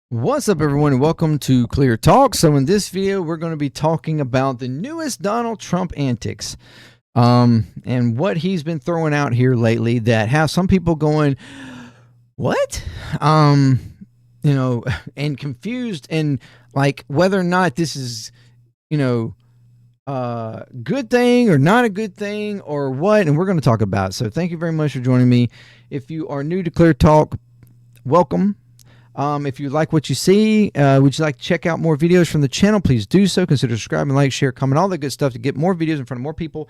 What's up, everyone, and welcome to ClearTalk. So in this video, we're going to be talking about the newest Donald Trump antics and what he's been throwing out here lately that have some people going, what? And confused, and like whether or not this is, good thing or not a good thing or what, and we're going to talk about it. So thank you very much for joining me. If you are new to ClearTalk, welcome. If you like what you see, would you like to check out more videos from the channel, please do so. Consider subscribing, like, share, comment, all that good stuff to get more videos in front of more people.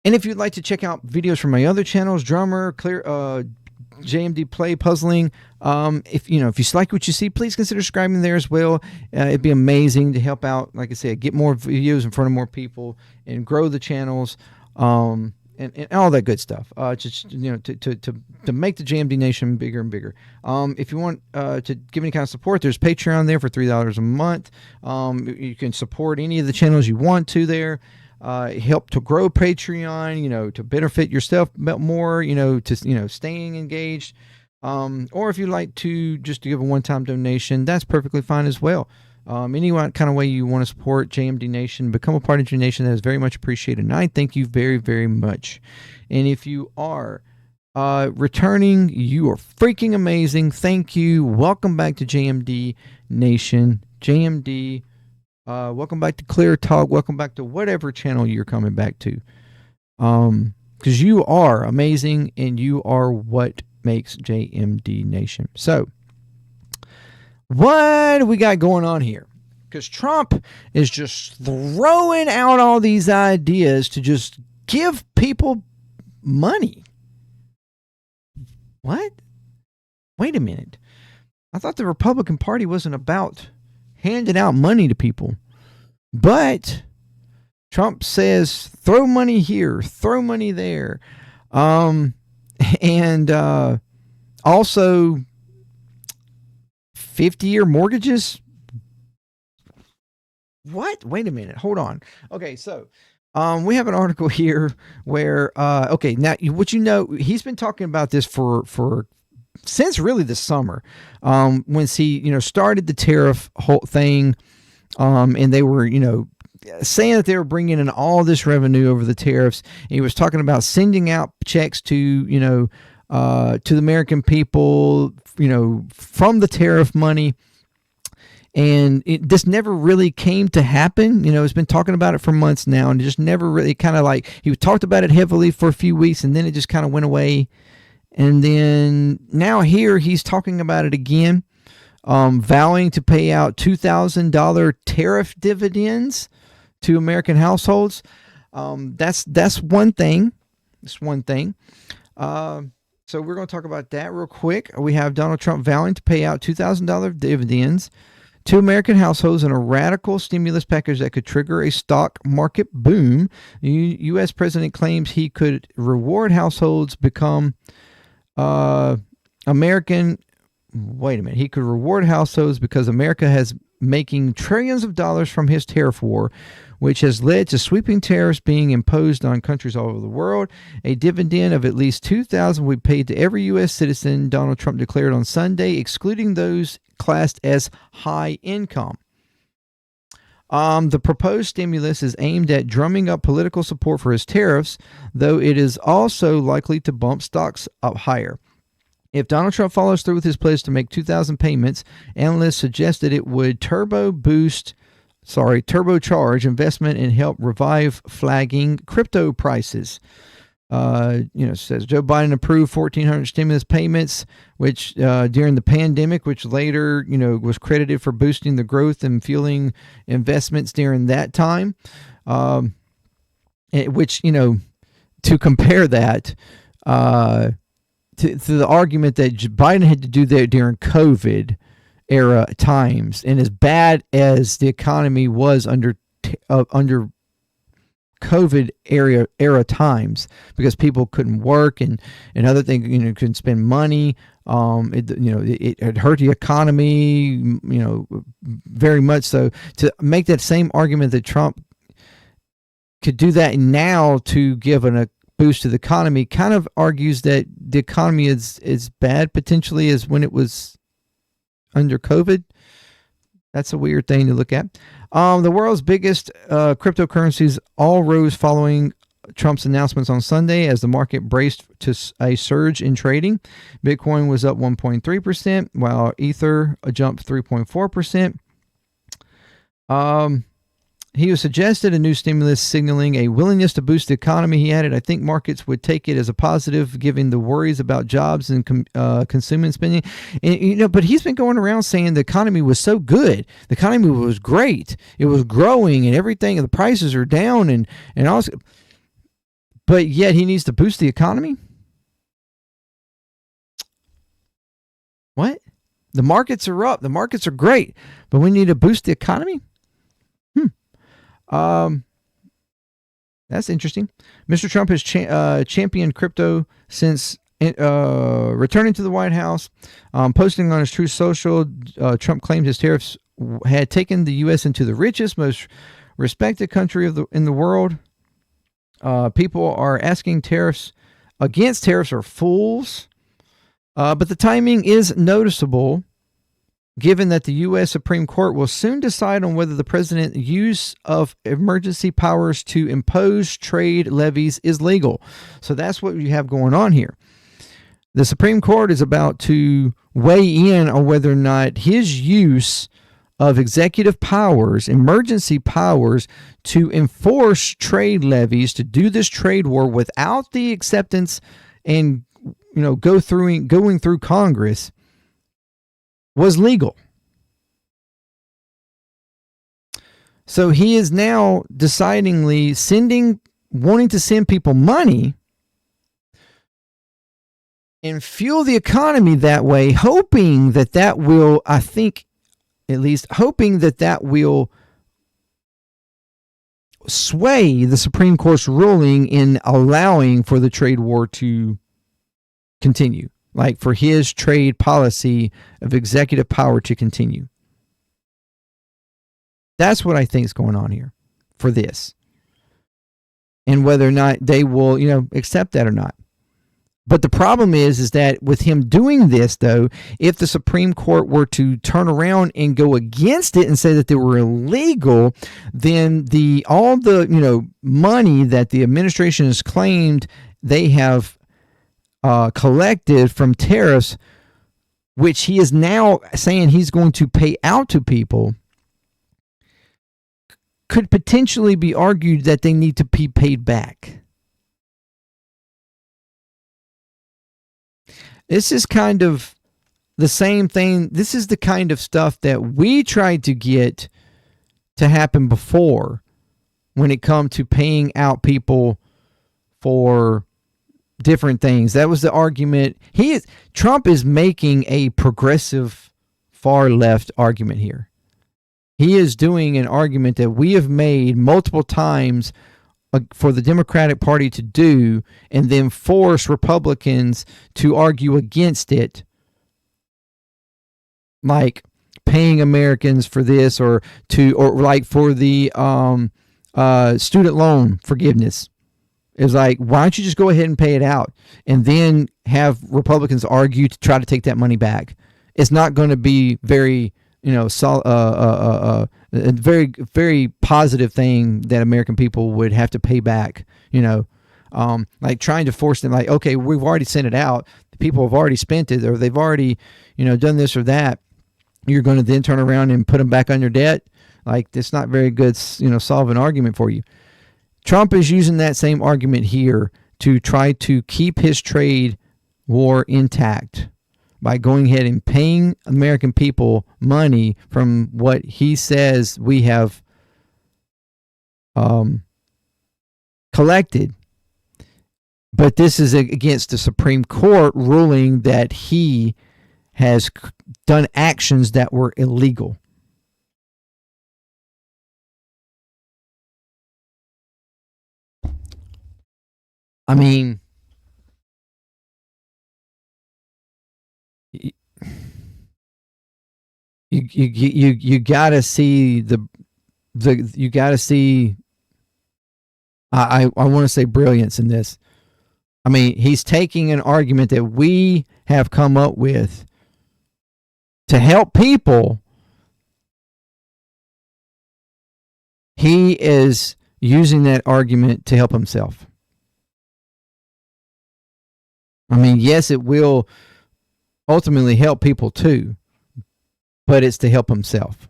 And if you'd like to check out videos from my other channels, Drummer, JMDPLAY, Puzzling, if you like what you see, please consider subscribing there as well. It'd be amazing to help out, like I said, get more videos in front of more people and grow the channels. And all that good stuff. Just to make the JMD Nation bigger and bigger. If you want to give any kind of support, there's Patreon there for $3 a month. You can support any of the channels you want to there. Help to grow Patreon. To benefit yourself more. To staying engaged. Or if you'd like to just to give a one-time donation, that's perfectly fine as well. Any kind of way you want to support JMD Nation, become a part of JMD Nation, that is very much appreciated. And I thank you very, very much. And if you are returning, you are freaking amazing. Thank you. Welcome back to JMD Nation. JMD, welcome back to ClearTalk. Welcome back to whatever channel you're coming back to. Because you are amazing and you are what makes JMD Nation. So, what do we got going on here? Because Trump is just throwing out all these ideas to just give people money. What? Wait a minute. I thought the Republican Party wasn't about handing out money to people. But Trump says, throw money here, throw money there. And also 50-year mortgages? What? Wait a minute. Hold on. Okay, so we have an article here where okay, now what he's been talking about this for since really the summer. When he started the tariff whole thing, and they were saying that they were bringing in all this revenue over the tariffs. And he was talking about sending out checks to to the American people, from the tariff money. And this never really came to happen. He's been talking about it for months now, and it just never really he talked about it heavily for a few weeks, and then it just kind of went away. And then now here he's talking about it again, vowing to pay out $2,000 tariff dividends to American households. That's one thing. That's one thing. So we're going to talk about that real quick. We have Donald Trump vowing to pay out $2,000 dividends to American households in a radical stimulus package that could trigger a stock market boom. The U.S. president claims he could reward households become American. Wait a minute. He could reward households because America has making trillions of dollars from his tariff war, which has led to sweeping tariffs being imposed on countries all over the world. A dividend of at least $2,000 will be paid to every U.S. citizen, Donald Trump declared on Sunday, excluding those classed as high income. The proposed stimulus is aimed at drumming up political support for his tariffs, though it is also likely to bump stocks up higher. If Donald Trump follows through with his pledge to make 2,000 payments, analysts suggested it would turbocharge investment and help revive flagging crypto prices. Says Joe Biden approved 1,400 stimulus payments, which during the pandemic, which later, was credited for boosting the growth and fueling investments during that time. Which, to compare that, to the argument that Biden had to do that during COVID era times, and as bad as the economy was under COVID era times, because people couldn't work and other things, couldn't spend money. It had hurt the economy, very much so. To make that same argument that Trump could do that now to give a boost to the economy kind of argues that the economy is bad potentially as when it was under COVID. That's a weird thing to look at. The world's biggest cryptocurrencies all rose following Trump's announcements on Sunday as the market braced to a surge in trading. Bitcoin was up 1.3%, while Ether jumped 3.4%. He was suggested a new stimulus signaling a willingness to boost the economy. He added, I think markets would take it as a positive given the worries about jobs and consumer spending. And, but he's been going around saying the economy was so good. The economy was great. It was growing and everything. And the prices are down and all. But yet he needs to boost the economy? What? The markets are up. The markets are great. But we need to boost the economy? That's interesting. Mr. Trump has championed crypto since returning to the White House. Posting on his Truth Social, Trump claimed his tariffs had taken the U.S. into the richest, most respected country in the world. People are asking against tariffs are fools. But the timing is noticeable, given that the U.S. Supreme Court will soon decide on whether the president's use of emergency powers to impose trade levies is legal. So that's what you have going on here. The Supreme Court is about to weigh in on whether or not his use of executive powers, emergency powers, to enforce trade levies, to do this trade war without the acceptance and going through Congress, was legal. So he is now wanting to send people money and fuel the economy that way, hoping that will, I think, at least hoping that will sway the Supreme Court's ruling in allowing for the trade war to continue. Like for his trade policy of executive power to continue. That's what I think is going on here for this. And whether or not they will, accept that or not. But the problem is that with him doing this, though, if the Supreme Court were to turn around and go against it and say that they were illegal, then all the money that the administration has claimed they have collected from tariffs, which he is now saying he's going to pay out to people, could potentially be argued that they need to be paid back. This is kind of the same thing. This is the kind of stuff that we tried to get to happen before when it comes to paying out people for different things. That was the argument. Trump is making a progressive far left argument here. He is doing an argument that we have made multiple times for the Democratic Party to do, and then force Republicans to argue against it, like paying Americans for this, or like for the student loan forgiveness. It's like, why don't you just go ahead and pay it out, and then have Republicans argue to try to take that money back? It's not going to be very, a very, very positive thing that American people would have to pay back. Like trying to force them, like, okay, we've already sent it out. The people have already spent it, or they've already, done this or that. You're going to then turn around and put them back on your debt. Like, it's not very good, solve an argument for you. Trump is using that same argument here to try to keep his trade war intact by going ahead and paying American people money from what he says we have collected. But this is against the Supreme Court ruling that he has done actions that were illegal. I mean, you gotta see you gotta see. I want to say brilliance in this. I mean, he's taking an argument that we have come up with to help people, he is using that argument to help himself. I mean, yes, it will ultimately help people too, but it's to help himself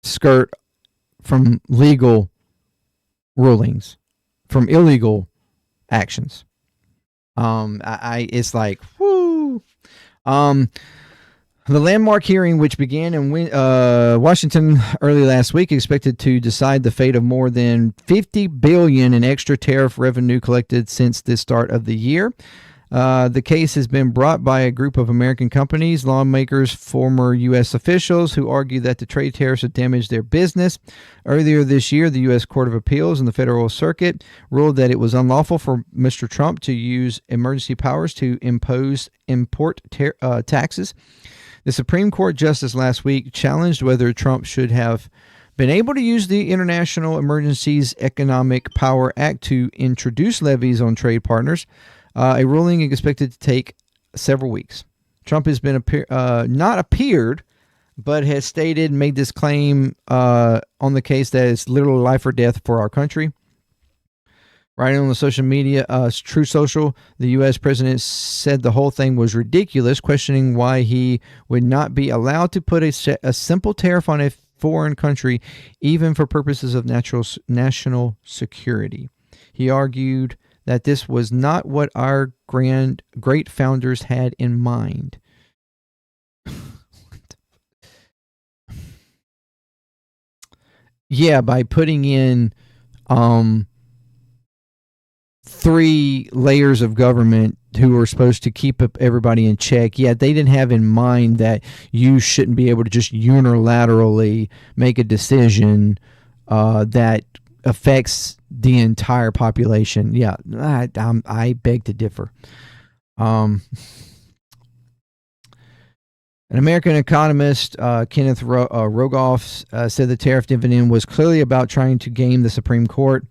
skirt from legal rulings, from illegal actions. It's like, whoo. The landmark hearing, which began in Washington early last week, expected to decide the fate of more than $50 billion in extra tariff revenue collected since the start of the year. The case has been brought by a group of American companies, lawmakers, former U.S. officials who argue that the trade tariffs have damaged their business. Earlier this year, the U.S. Court of Appeals and the Federal Circuit ruled that it was unlawful for Mr. Trump to use emergency powers to impose import taxes. The Supreme Court justice last week challenged whether Trump should have been able to use the International Emergencies Economic Power Act to introduce levies on trade partners. A ruling is expected to take several weeks. Trump has been not appeared, but has made this claim on the case that it's literally life or death for our country. Writing on the social media, True Social, the U.S. president said the whole thing was ridiculous, questioning why he would not be allowed to put a simple tariff on a foreign country, even for purposes of national security. He argued that this was not what our great founders had in mind. Yeah, by putting in 3 layers of government who were supposed to keep everybody in check. Yeah, they didn't have in mind that you shouldn't be able to just unilaterally make a decision that affects the entire population. Yeah, I beg to differ. An American economist, Kenneth Rogoff, said the tariff dividend was clearly about trying to game the Supreme Court.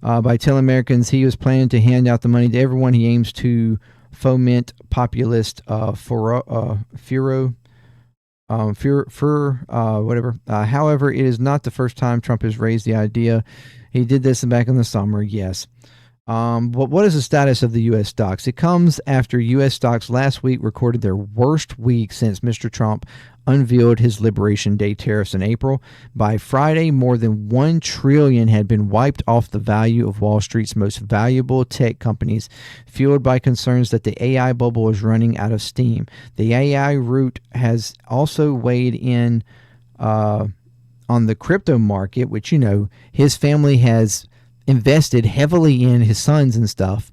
By telling Americans he was planning to hand out the money to everyone, he aims to foment populist furor. Whatever. However, it is not the first time Trump has raised the idea. He did this back in the summer, yes. But what is the status of the U.S. stocks? It comes after U.S. stocks last week recorded their worst week since Mr. Trump unveiled his Liberation Day tariffs in April. By Friday, more than $1 trillion had been wiped off the value of Wall Street's most valuable tech companies, fueled by concerns that the AI bubble is running out of steam. The AI route has also weighed in on the crypto market, which, you know, his family has invested heavily in, his sons and stuff.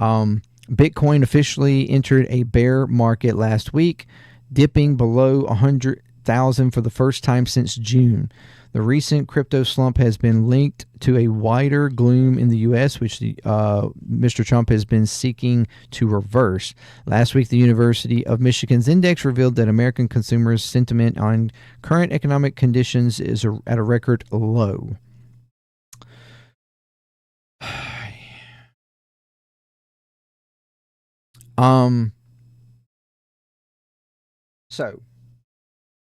Bitcoin officially entered a bear market last week, dipping below 100,000 for the first time since June. The recent crypto slump has been linked to a wider gloom in the U.S., which Mr. Trump has been seeking to reverse. Last week, the University of Michigan's index revealed that American consumers' sentiment on current economic conditions is at a record low. So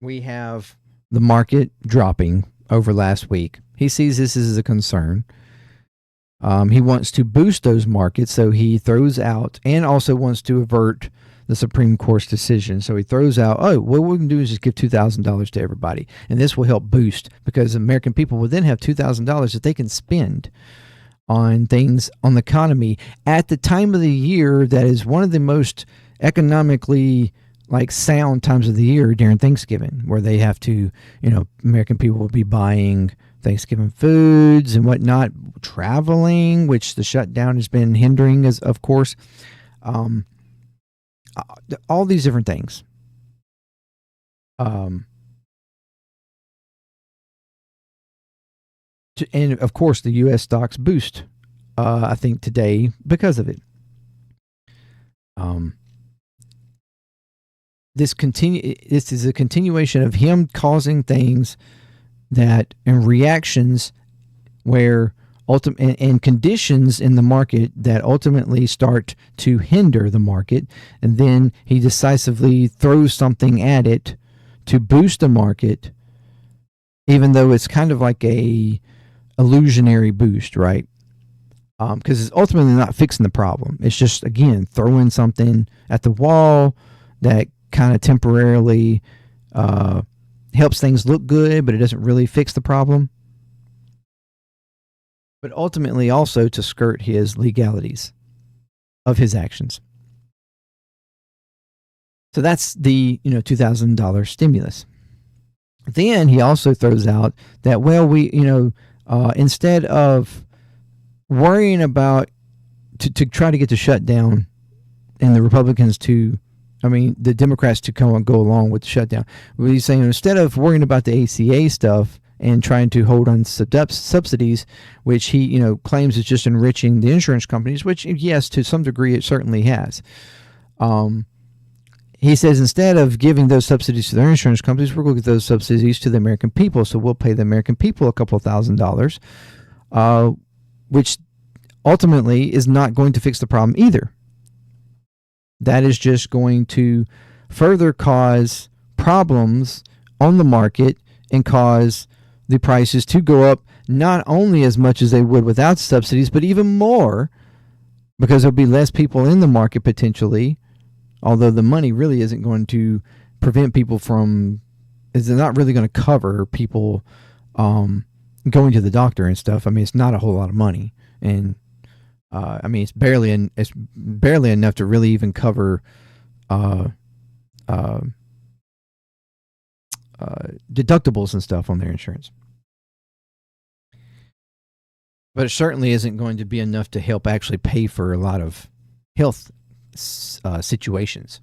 we have the market dropping over last week. He sees this as a concern. He wants to boost those markets, so he throws out, and also wants to avert the Supreme Court's decision. So he throws out, what we can do is just give $2,000 to everybody, and this will help boost, because American people will then have $2,000 that they can spend on things on the economy at the time of the year that is one of the most economically sound times of the year, during Thanksgiving, where they have to, American people will be buying Thanksgiving foods and whatnot, traveling, which the shutdown has been hindering, as of course, all these different things. And of course, the U.S. stocks boost, I think, today because of it. This is a continuation of him causing things that, and reactions where and conditions in the market that ultimately start to hinder the market, and then he decisively throws something at it to boost the market, even though it's kind of like a illusionary boost, right? Because it's ultimately not fixing the problem. It's just, again, throwing something at the wall that kind of temporarily helps things look good, but it doesn't really fix the problem. But ultimately also to skirt his legalities of his actions. So that's the $2,000 stimulus. Then he also throws out that, well, we instead of worrying about to try to get the shutdown and the Republicans the Democrats to go along with the shutdown. He's saying instead of worrying about the ACA stuff and trying to hold on subsidies, which he claims is just enriching the insurance companies, which yes, to some degree it certainly has. He says instead of giving those subsidies to their insurance companies, we're going to give those subsidies to the American people. So we'll pay the American people a couple of $1,000s, which ultimately is not going to fix the problem either. That is just going to further cause problems on the market and cause the prices to go up not only as much as they would without subsidies, but even more, because there'll be less people in the market potentially, although the money really isn't going to prevent people from, it's not really going to cover people going to the doctor and stuff. I mean, it's not a whole lot of money, and it's barely enough to really even cover deductibles and stuff on their insurance. But it certainly isn't going to be enough to help actually pay for a lot of health situations.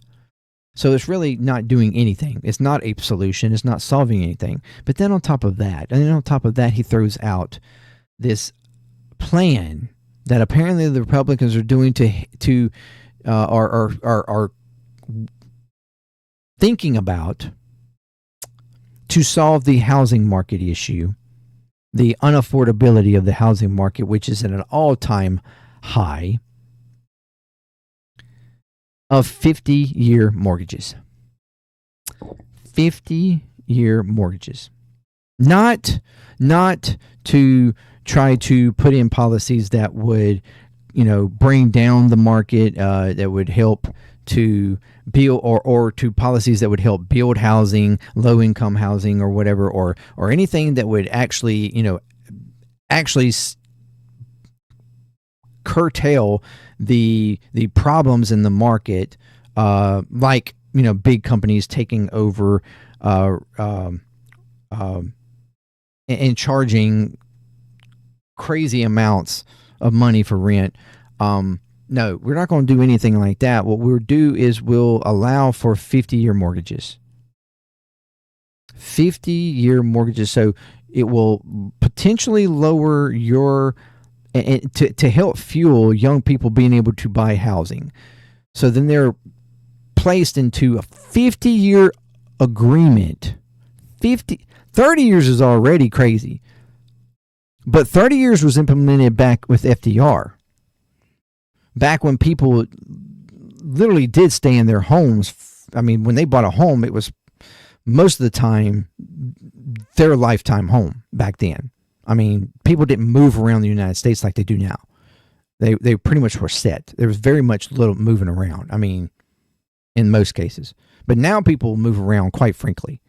So it's really not doing anything. It's not a solution. It's not solving anything. But then on top of that, he throws out this plan that apparently the Republicans are doing are thinking about to solve the housing market issue, the unaffordability of the housing market, which is at an all-time high, of 50-year mortgages. 50-year mortgages. Not to try to put in policies that would, bring down the market, that would help to build, or to policies that would help build housing, low-income housing, or whatever, or anything that would actually curtail the problems in the market, like big companies taking over and charging crazy amounts of money for rent. No, we're not going to do anything like that. What we'll do is we'll allow for 50-year mortgages. 50-year mortgages. So it will potentially lower your, to help fuel young people being able to buy housing. So then they're placed into a 50-year agreement. 30 years is already crazy. But 30 years was implemented back with FDR. Back when people literally did stay in their homes. I mean, when they bought a home, it was most of the time their lifetime home back then. I mean, people didn't move around the United States like they do now. They pretty much were set. There was very much little moving around. I mean, in most cases. But now people move around quite frequently.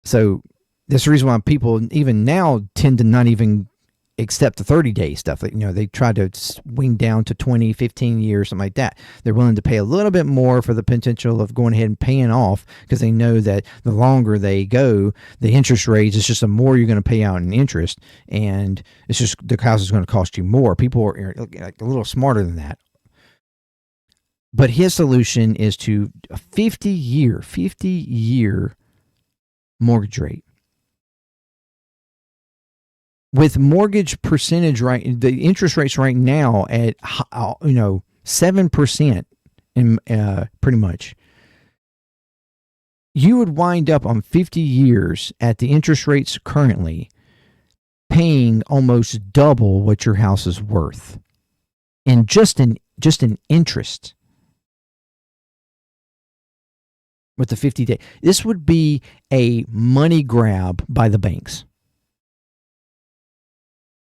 So that's the reason why people even now tend to not even accept the 30-day stuff. They try to swing down to 20, 15 years, something like that. They're willing to pay a little bit more for the potential of going ahead and paying off, because they know that the longer they go, the interest rates, it's just the more you're going to pay out in interest, and it's just the house is going to cost you more. People are a little smarter than that. But his solution is to a 50-year mortgage rate. With mortgage percentage, the interest rates right now at 7%, in pretty much, you would wind up on 50 years at the interest rates currently paying almost double what your house is worth in just an interest with the 50-day. This would be a money grab by the banks.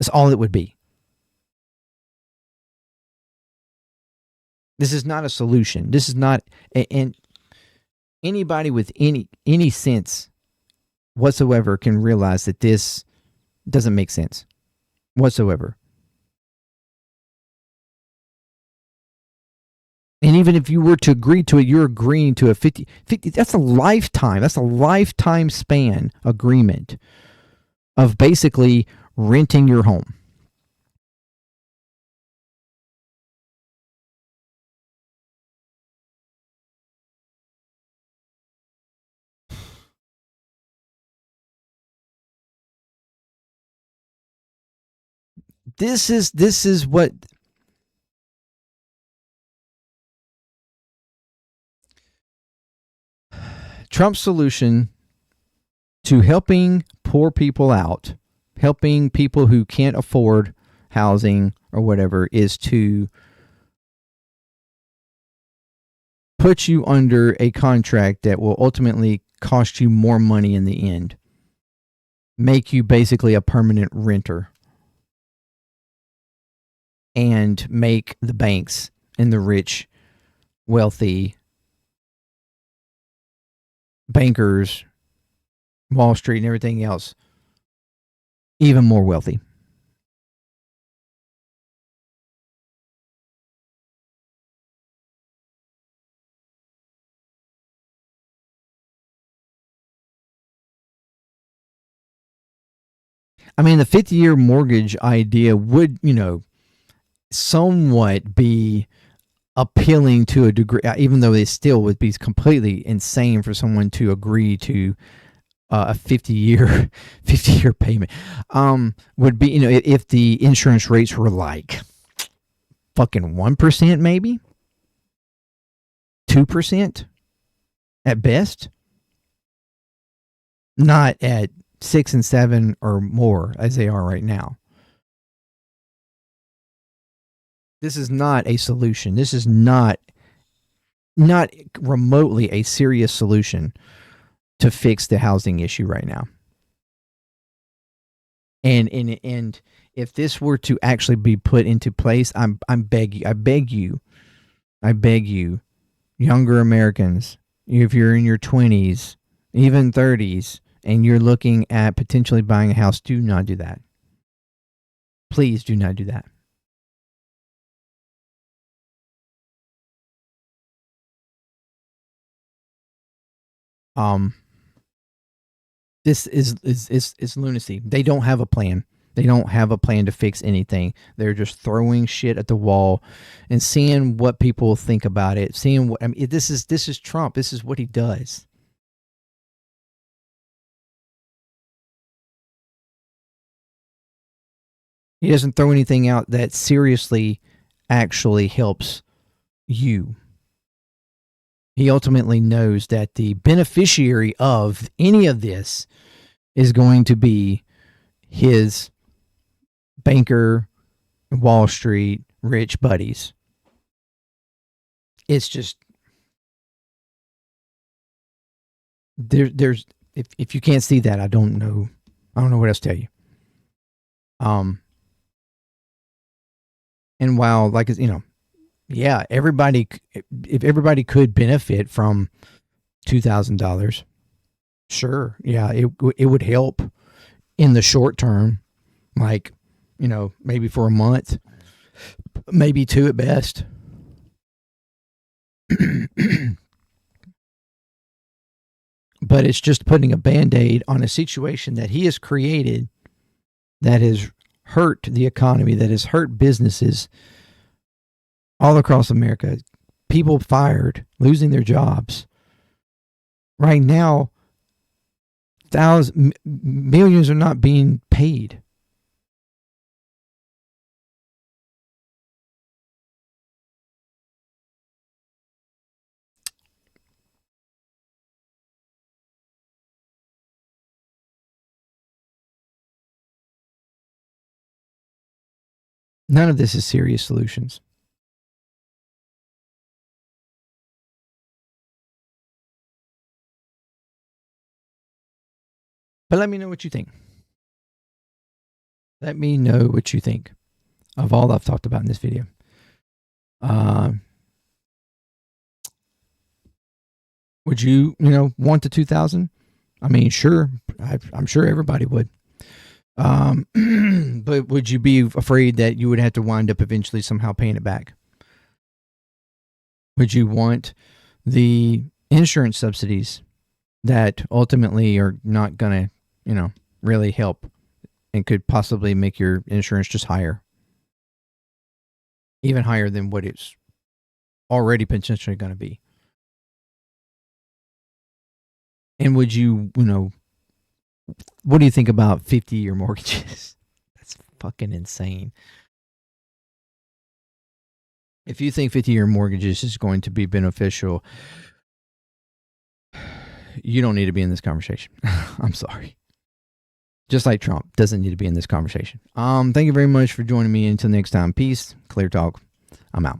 That's all it would be. This is not a solution. This is not, and anybody with any sense whatsoever can realize that this doesn't make sense whatsoever. And even if you were to agree to it, you're agreeing to a 50 that's a lifetime span agreement of basically renting your home. This is what Trump's solution to helping poor people out, helping people who can't afford housing or whatever, is to put you under a contract that will ultimately cost you more money in the end, make you basically a permanent renter, and make the banks and the rich, wealthy bankers, Wall Street, and everything else even more wealthy. I mean, the 50-year mortgage idea would, somewhat be appealing to a degree, even though it still would be completely insane for someone to agree to a 50-year 50-year payment. Would be, if the insurance rates were like fucking 1%, maybe 2% at best, not at 6 and 7 or more as they are right now. This is not a solution. This is not remotely a serious solution to fix the housing issue right now. And if this were to actually be put into place, I beg you, younger Americans, if you're in your 20s, even 30s, and you're looking at potentially buying a house, do not do that. Please do not do that. This is lunacy. They don't have a plan. They don't have a plan to fix anything. They're just throwing shit at the wall and seeing what people think about it. Seeing what, I mean, this is Trump. This is what he does. He doesn't throw anything out that seriously actually helps you. He ultimately knows that the beneficiary of any of this is going to be his banker, Wall Street, rich buddies. It's just there's if you can't see that, I don't know what else to tell you. And while, like, yeah, if everybody could benefit from $2,000, sure, yeah, it would help in the short term, like, maybe for a month, maybe two at best. But it's just putting a band-aid on a situation that he has created that has hurt the economy, that has hurt businesses all across America. People fired, losing their jobs. Right now, millions are not being paid. None of this is serious solutions. But let me know what you think. Let me know what you think of all I've talked about in this video. Would you, want the 2,000? I mean, sure. I'm sure everybody would. But would you be afraid that you would have to wind up eventually somehow paying it back? Would you want the insurance subsidies that ultimately are not going to, really help and could possibly make your insurance just higher? Even higher than what it's already potentially going to be. And would you, what do you think about 50-year mortgages? That's fucking insane. If you think 50-year mortgages is going to be beneficial, you don't need to be in this conversation. I'm sorry. Just like Trump doesn't need to be in this conversation. Thank you very much for joining me. Until next time, peace. Clear Talk. I'm out.